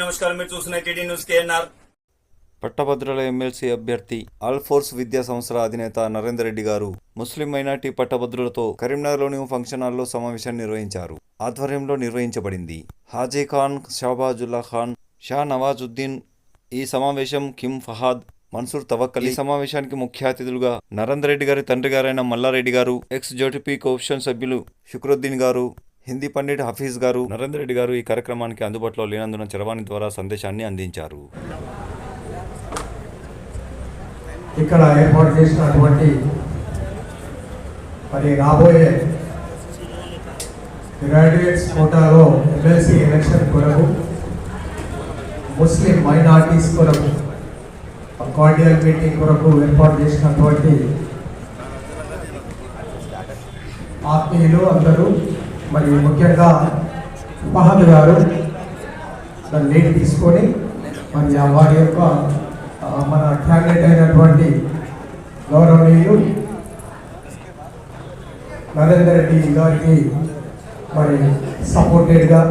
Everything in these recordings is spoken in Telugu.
నమస్కారం, మీరు చూస్తున్న టీడీ న్యూస్ కేఎన్ఆర్. పట్టభద్రుల ఎమ్మెల్సీ అభ్యర్థి ఆల్ ఫోర్స్ విద్యా సంస్థల అధినేత నరేందర్ రెడ్డి గారు ముస్లిం మైనార్టీ పట్టభద్రులతో కరీంనగర్లోని ఫంక్షన్ హాల్లో సమావేశాన్ని నిర్వహించారు. ఆధ్వర్యంలో నిర్వహించబడింది. హాజీ ఖాన్, షాబాజుల్లా ఖాన్, షా నవాజుద్దీన్. ఈ సమావేశం కిమ్ ఫహాద్, మన్సూర్ తవక్కలి. ఈ సమావేశానికి ముఖ్య అతిథులుగా నరేందర్ రెడ్డి గారి తండ్రి గారైన మల్లారెడ్డి గారు, ఎక్స్ జోటిపి కోఆప్షన్ సభ్యులు షుక్రుద్దీన్ గారు, హిందీ పండిట్ హఫీజ్ గారు. నరేందర్ రెడ్డి గారు ఈ కార్యక్రమానికి అందుబాటులో లేనందున చరవాణి ద్వారా సందేశాన్ని అందించారు. ఇక్కడ ఏర్పాటు చేసినటువంటి మరి రాబోయే గ్రాడ్యుయేట్స్ కోటాలో ఎమ్మెల్సీ ఎలక్షన్ కొరకు ముస్లిం మైనార్టీస్ కొరకు కార్డియల్ మీటింగ్ కొరకు ఏర్పాటు చేసినటువంటి ఆత్మీయులు అందరూ, మరి ముఖ్యంగా ఫహద్ గారు దాన్ని లీడ్ తీసుకొని మరి వారి యొక్క మన క్యాండిడేట్ అయినటువంటి గౌరవనీయులు నరేందర్ రెడ్డి గారికి మరి సపోర్టెడ్గా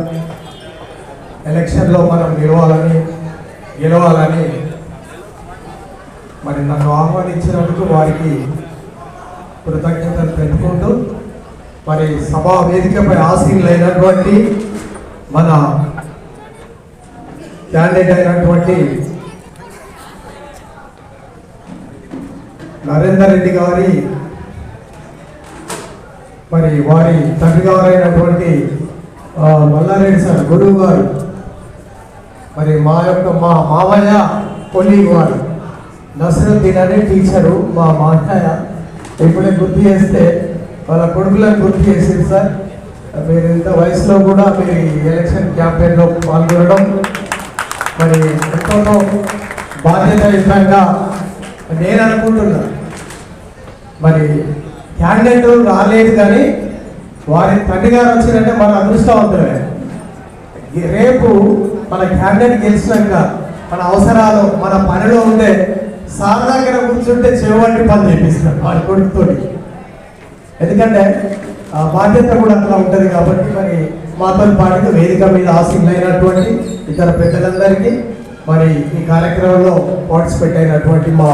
ఎలక్షన్లో మనం గెలవాలని మరి నన్ను ఆహ్వానించినందుకు వారికి కృతజ్ఞతలు తెలుపుకుంటూ, మరి సభా వేదికపై ఆసీనులైనటువంటి మన క్యాండిడేట్ అయినటువంటి నరేందర్ రెడ్డి గారి మరి వారి తండ్రి గారైనటువంటి మల్లారెడ్డి సార్ గురువు గారు, మరి మా మామయ్య కొలీగ్ వారు నసరుద్దీన్ అనే టీచరు. మా మామయ్య ఇప్పుడే గుర్తు చేస్తే వాళ్ళ కొడుకులను గుర్తు చేసింది. సార్, మీరు ఇంత వయసులో కూడా మీరు ఎలక్షన్ క్యాంపెయిన్లో పాల్గొనడం మరి ఎంతో బాధ్యతాయుతంగా నేను అనుకుంటున్నా. మరి క్యాండిడేట్ రాలేదు కానీ వారి తండ్రి గారు వచ్చిందంటే మన అదృష్టవంతులే. రేపు మన క్యాండిడేట్ గెలిచినాక మన అవసరాలు మన పనిలో ఉండే సార్ దగ్గర కూర్చుంటే చెవంటి పని చేపిస్తారు వారి కొడుకుతో. ఎందుకంటే ఆ బాధ్యత కూడా అట్లా ఉంటుంది కాబట్టి మరి మాతో పాటు వేదిక మీద ఆసీనులైనటువంటి ఇతర పెద్దలందరికీ, మరి ఈ కార్యక్రమంలో పార్టిసిపేట్ అయినటువంటి మా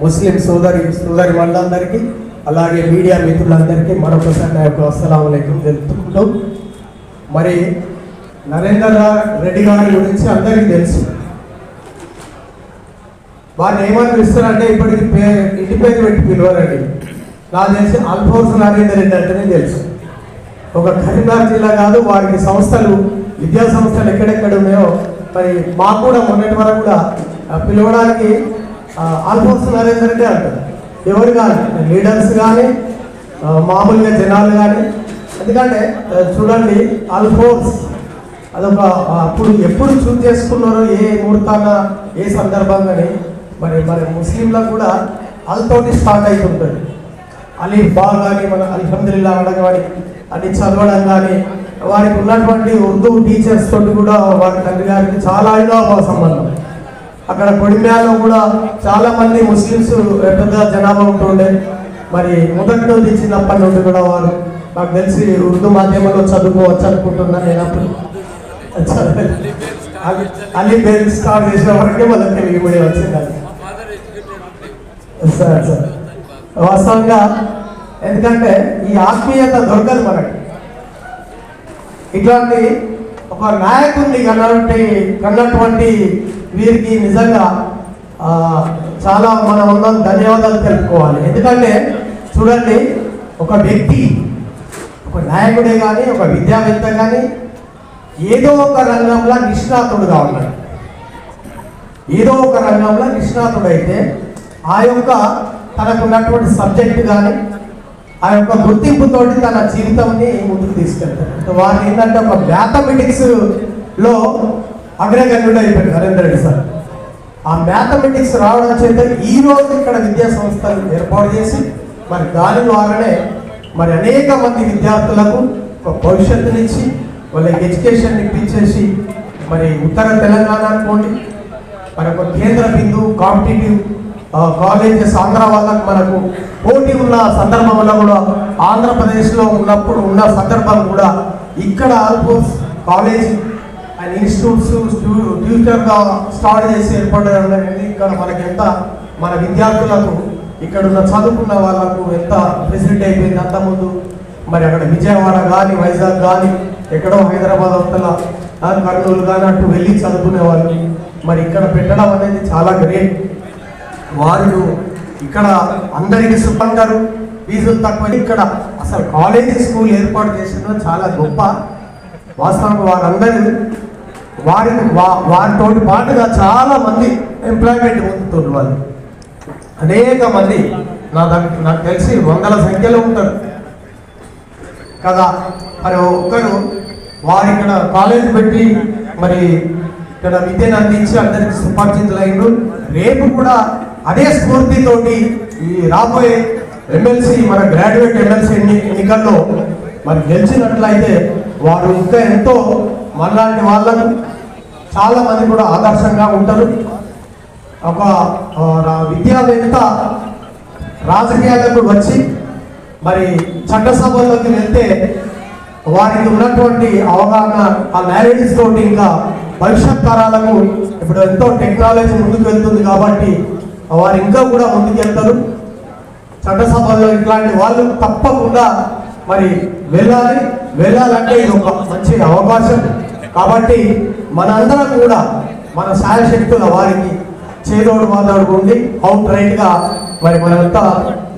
ముస్లిం సోదరి వాళ్ళందరికీ, అలాగే మీడియా మిత్రులందరికీ మరొకసారి నా యొక్క అస్సలాము అలైకుం తెలుపుకుంటూ, మరి నరేందర్ రెడ్డి గారి గురించి అందరికీ తెలుసు. వారిని ఏమని పిలుస్తారంటే ఇప్పటికి ఇంటి పేరు పెట్టి పిలవరండి. నాకు తెలిసి ఆల్ ఫోర్స్ నరేందర్ రెడ్డి అంటేనే తెలుసు. ఒక కరీంనగర్ జిల్లా కాదు, వారికి సంస్థలు, విద్యా సంస్థలు ఎక్కడెక్కడ ఉన్నాయో మరి మాకు కూడా మొన్నటి వరకు కూడా పిలవడానికి ఆల్ ఫోర్స్ నరేందర్ రెడ్డి అంటారు. ఎవరు కానీ లీడర్స్ కానీ మామూలుగా జనాలు కానీ. ఎందుకంటే చూడండి, ఆల్ ఫోర్స్ అదొక అప్పుడు ఎప్పుడు చూస్ చేసుకున్నారో ఏ ముహూర్తాన ఏ సందర్భంగానే మరి ముస్లింలకు కూడా అల్తోటి స్టార్ట్ అవుతుంటుంది. అలీ బా కానీ మన అల్హమ్దులిల్లా అనడం కానీ అది చదవడం కానీ వారికి ఉన్నటువంటి ఉర్దూ టీచర్స్ తోటి కూడా వారి తండ్రి గారికి చాలా అవినాభావ సంబంధం. అక్కడ కొడిమ్యాలో కూడా చాలా మంది ముస్లిమ్స్ పెద్ద జనాభా ఉంటుండే. మరి మొదటి నుండి చిన్నప్పటి నుండి కూడా వారు నాకు తెలిసి ఉర్దూ మాధ్యమంలో చదువుకోవచ్చు అనుకుంటున్నాను. నేను అప్పుడు అలీ బేల్ స్టార్ట్ చేసిన వరకే వాళ్ళకి తెలుగు మీడియం వచ్చింది. సార్ వాస్తవంగా ఎందుకంటే ఈ ఆత్మీయత దొరకదు మనకి. ఇట్లాంటి ఒక నాయకుడిని కన్నటువంటి వీరికి నిజంగా చాలా మనం అందరం ధన్యవాదాలు తెలుపుకోవాలి. ఎందుకంటే చూడండి, ఒక వ్యక్తి, ఒక నాయకుడే కానీ ఒక విద్యావేత్త కానీ ఏదో ఒక రంగంలో నిష్ణాతుడుగా ఉన్నాడు. ఏదో ఒక రంగంలో నిష్ణాతుడైతే ఆ యొక్క తనకున్నటువంటి సబ్జెక్టు కానీ ఆ యొక్క గుర్తింపుతోటి తన జీవితాన్ని ముందుకు తీసుకెళ్తారు. వారు ఏంటంటే ఒక మ్యాథమెటిక్స్లో అగ్రగణ్యుడు అయిపోయాడు నరేందర్ రెడ్డి సార్. ఆ మ్యాథమెటిక్స్ రావడం చేత ఈరోజు ఇక్కడ విద్యా సంస్థలు ఏర్పాటు చేసి మరి దాని ద్వారానే మరి అనేక మంది విద్యార్థులకు ఒక భవిష్యత్తునిచ్చి వాళ్ళకి ఎడ్యుకేషన్ ఇప్పించేసి మరి ఉత్తర తెలంగాణ అనుకోండి, మరి ఒక కేంద్ర బిందు కాంపిటేటివ్ కాలేజెస్ ఆంధ్ర వాళ్ళకు మనకు పోటీ ఉన్న సందర్భంలో కూడా ఆంధ్రప్రదేశ్లో ఉన్న సందర్భం కూడా ఇక్కడ ఆల్మోస్ట్ కాలేజ్ అండ్ ఇన్స్టిట్యూట్స్ ఫ్యూచర్గా స్టార్ట్ చేసి ఏర్పడడం అనేది ఇక్కడ మనకి ఎంత మన విద్యార్థులకు ఇక్కడ ఉన్న చదువుకున్న వాళ్ళకు ఎంత ఫెసిలిటీ అయిపోయింది. అంతకుముందు మరి అక్కడ విజయవాడ కానీ వైజాగ్ కానీ ఎక్కడో హైదరాబాద్ అవతల కర్నూలు కానీ అటు వెళ్ళి చదువుకునే వాళ్ళు మరి ఇక్కడ పెట్టడం అనేది చాలా గ్రేట్. వాళ్ళు ఇక్కడ అందరికీ సుఖంగారు, ఫీజులు తక్కువ. ఇక్కడ అసలు కాలేజీ స్కూల్ ఏర్పాటు చేసిన చాలా గొప్ప. వాస్తవంగా వారందరూ వారితో పాటుగా చాలా మంది ఎంప్లాయ్మెంట్ పొందుతున్నారు. వాళ్ళు అనేక మంది నాకు తెలిసి వందల సంఖ్యలో ఉంటారు కదా. మరి ఒక్కరు వారు ఇక్కడ కాలేజ్ పెట్టి మరి ఇక్కడ విద్యను అందించి అందరికి సుపరిచితులైనరు. రేపు కూడా అదే స్ఫూర్తితోటి ఈ రాబోయే ఎమ్మెల్సీ మన గ్రాడ్యుయేట్ ఎమ్మెల్సీ ఎన్నికల్లో మరి గెలిచినట్లయితే వారు ఇంకా ఎంతో మనలాంటి వాళ్ళకు చాలా మంది కూడా ఆదర్శంగా ఉంటారు. ఒక విద్యావేత్త రాజకీయాలకు వచ్చి మరి చట్టసభల్లోకి వెళ్తే వారికి ఉన్నటువంటి అవగాహన ఆ మ్యారేజెస్ తోటి ఇంకా భవిష్యత్ తరాలకు ఇప్పుడు ఎంతో టెక్నాలజీ ముందుకు వెళ్తుంది కాబట్టి వారు ఇంకా కూడా ముందుకు వెళ్తారు. చట్టసభల్లో ఇట్లాంటి వాళ్ళు తప్పకుండా మరి వెళ్ళాలంటే ఇది ఒక మంచి అవకాశం. కాబట్టి మనందరం కూడా మన శాయశక్తుల వారికి చేదోడు వాదోడు ఉండి అవుట్ రైట్గా మరి మనంతా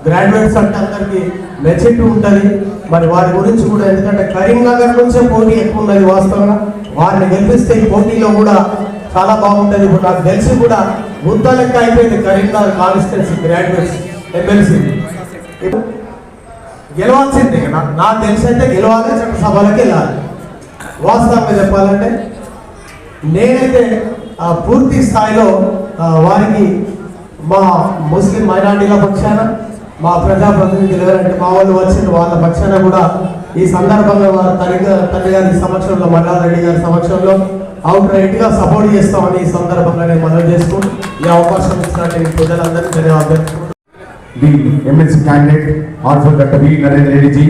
గ్రాడ్యుయేట్స్ అంటే అందరికీ మెచ్యూరిటీ ఉంటుంది. మరి వారి గురించి కూడా ఎందుకంటే కరీంనగర్ నుంచే పోటీ ఎక్కువ ఉన్నది. వాస్తవంగా వారిని గెలిపిస్తే ఈ పోటీలో కూడా చాలా బాగుంటుంది. ఇప్పుడు నాకు తెలిసి కూడా ముద్ద లెక్క అయిపోయింది కరీంనగర్ కాన్స్టిట్యున్సీ గ్రాడ్యుయేట్స్ ఎమ్మెల్సీ గెలవాల్సిందే. నాకు తెలిసి అయితే గెలవాలి, చట్టసభలకు వెళ్ళాలి. వాస్తవంగా చెప్పాలంటే నేనైతే పూర్తి స్థాయిలో వారికి మా ముస్లిం మైనారిటీల పక్షాన మా ప్రజాప్రతినిధులు ఎవరంటే మా వాళ్ళు వచ్చిన వాళ్ళ పక్షాన కూడా ఈ సందర్భంగా వారి తండ్రి గారి సమక్షంలో మల్లారెడ్డి గారి సమక్షంలో అవుట్ రైట్గా సపోర్ట్ చేస్తామని ఈ సందర్భంగా నేను మనవి చేసుకుంటూ ఈ అవకాశం ఇచ్చినట్టు ప్రజలందరికీ ధన్యవాదాలు. The MLC candidate also Dr. V. Narendra Reddy ji,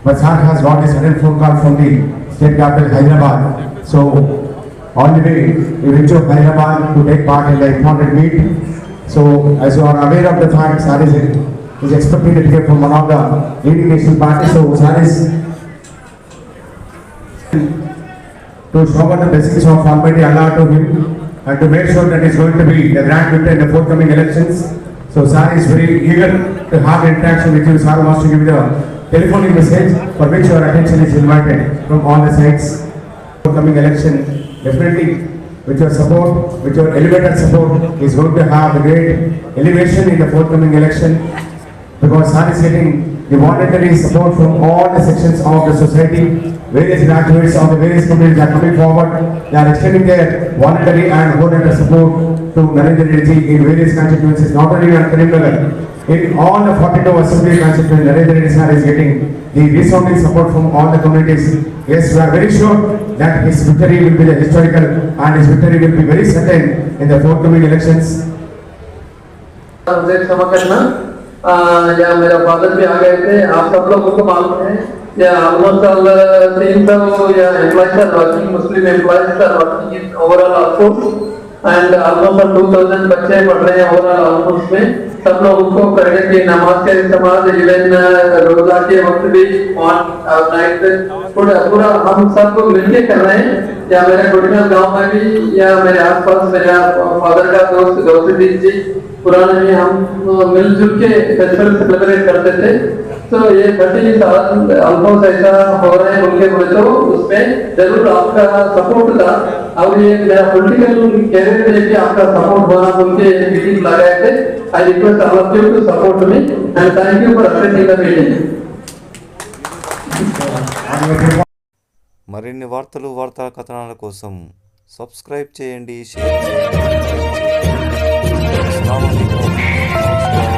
but sir has got a sudden phone call from the state capital Hyderabad. So on the way he went to Hyderabad to take part in the important meet. So as you are aware of the fact, sir is expecting a ticket from one of the leading national parties. So sir is to show the blessings of Almighty Allah to him and to make sure that he is going to be the grand victor in the forthcoming elections. So sir is very eager to have interaction with you. Sir wants to give you the telephonic message for which your attention is invited from all the sides. Forthcoming election, definitely with your support, with your elevated support, is going to have a great elevation in the forthcoming election, because sir is getting the voluntary support from all the sections of the society. Various graduates of the various communities are coming forward. They are extending their voluntary and wholehearted support to Narendra Reddy in various constituencies, not only in Karimnagar. In all the 42 assembly constituencies, Narendra Reddy sir is getting the resounding support from all the communities. Yes, we are very sure that his victory will be the historical and his victory will be very certain in the forthcoming elections. या मेरा फादर भी आ गए थे. आप सब लोगों को मालूम है या ऑलमोस्ट ऑल 300 या employees are working, Muslim employees are working in overall almost, and almost 2000 बच्चे पढ़ रहे हैं ओवरऑल ऑलमोस्ट में. सब लोगों को करने की नमाज के इस्तेमाल, इवन रोजा के वक्त भी ऑन नाइट पूरा हम सब लोग मिलके कर रहे हैं. या मेरे गुड़िया गांव में भी या मेरे आसपास मेरा फादर का दोस्त गौसीदीन जी पुराने में हम मिलजुल के फेस्टिवल सेलिब्रेट करते थे. तो ये 30 साल ऑलमोस्ट ऐसा हो रहे हैं उनके बोले तो उसमें जरूर आपका सपोर्ट था. और ये मेरा पॉलिटिकल कैरियर में भी आपका सपोर्ट होना उनके मीटिंग लगाए थे. I request all of you to support me and thank you for attending the meeting. మరిన్ని వార్తలు వార్తా కథనాల కోసం సబ్స్క్రైబ్ చేయండి, షేర్ చేయండి. అస్సలాము అలైకుం.